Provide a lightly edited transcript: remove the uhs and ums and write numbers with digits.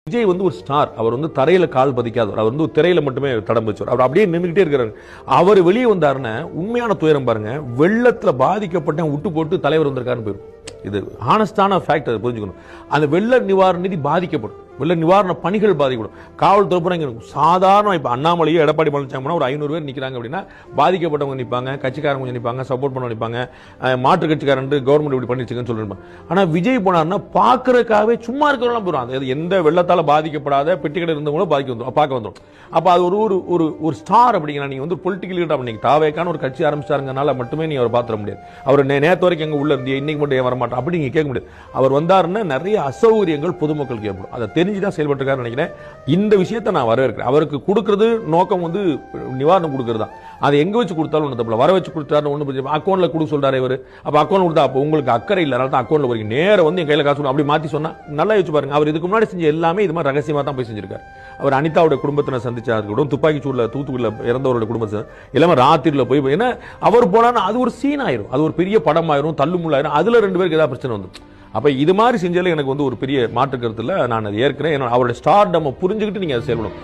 விஜய் வந்து ஒரு ஸ்டார். அவர் வந்து தரையில கால் பதிக்காதவர். அவர் வந்து திரையில மட்டுமே தடம் வச்சவர். அவர் அப்படியே நின்றுகிட்டே இருக்கிறாரு. அவர் வெளியே வந்தாருன்னா உண்மையான துயரம் பாருங்க. வெள்ளத்துல பாதிக்கப்பட்ட விட்டு போட்டு தலைவர் வந்திருக்காருன்னு போயிடும். இது ஹானஸ்டான ஃபேக்ட், அதை புரிஞ்சுக்கணும். அந்த வெள்ள நிவாரண நிதி பாதிக்கப்படும், வெள்ள நிவாரண பணிகள் பாதிக்கப்படும். காவல்துறை போறாங்க. சாதாரண இப்ப அண்ணாமலையோ எடப்பாடி பழனிசாமி ஒரு 500 பேர் நிக்கிறாங்க அப்படின்னா பாதிக்கப்பட்டவங்க நிற்பாங்க, கட்சிக்காரங்க கொஞ்சம் நிற்பாங்க, சப்போர்ட் பண்ண நிற்பாங்க, மாற்று கட்சிக்காரன் கவர்மெண்ட் இப்படி பண்ணிச்சுன்னு சொல்லிருப்பாங்க. ஆனா விஜய் போனார்னா பாக்குறதுக்காகவே சும்மா இருக்கிறவங்க போறாங்க. அது எந்த வெள்ளத்தால பாதிக்கப்படாத பெட்டிக்கடை இருந்தவங்களும் பார்க்க வந்துடும். அப்ப அது ஒரு ஸ்டார் அப்படிங்கிற நீங்க வந்து பொலிட்டிக்கல் லீடர் பண்ணீங்க. தாவேக்கான ஒரு கட்சி ஆரம்பிச்சாருங்கனால மட்டுமே நீங்க அவர் பாத்திர முடியாது. அவர் நேற்று வரைக்கும் எங்க உள்ள இருந்து இன்னைக்கு மட்டும் ஏன் வரமாட்டோம் அப்படி நீங்க கேட்க முடியாது. அவர் வந்தாருன்னா நிறைய அசௌகரியங்கள் பொதுமக்களுக்கு ஏற்படும். அதை தெரிஞ்சுதான் செயல்பட்டு நினைக்கிறேன். இந்த விஷயத்தை நான் வரவேற்கிறேன். அவருக்கு கொடுக்கிறது நோக்கம் வந்து நிவாரணம் கொடுக்கிறது தான். அதை எங்க வச்சு கொடுத்தாலும் ஒன்று தப்பு. வர வச்சு கொடுத்தாரு ஒன்று அக்கௌண்ட்ல கொடுக்க சொல்றாரு இவர். அப்ப அக்கௌண்ட் கொடுத்தா அப்போ உங்களுக்கு அக்கறை இல்லை, அதனால தான் அக்கௌண்ட்ல வரீங்க. நேரம் வந்து என் கையில காசு அப்படி மாத்தி சொன்னா நல்லா யோசிச்சு பாருங்க. அவர் இதுக்கு முன்னாடி செஞ்ச எல்லாமே இது மாதிரி ரகசியமா தான் போய் செஞ்சிருக்காரு. அவர் அனிதாவுடைய குடும்பத்தினை சந்திச்சாரு, துப்பாக்கி சூடுல தூத்துக்குள்ள இறந்தவருடைய குடும்பத்தை எல்லாமே ராத்திரில போய் ஏன்னா அவர் போனா அது ஒரு சீன் ஆயிரும், அது ஒரு பெரிய படம் ஆயிரும், தள்ளுமுள்ளாயிரும். அதுல 2 பேருக்கு ஏதாவது பிரச்சனை வந்து அப்ப இது மாதிரி செஞ்சாலே எனக்கு வந்து ஒரு பெரிய மாற்று கருத்துல நான் அதை ஏற்கிறேன். அவருடைய ஸ்டார் நம்ம புரிஞ்சுக்கிட்டு நீங்க அதை செயல்படும்.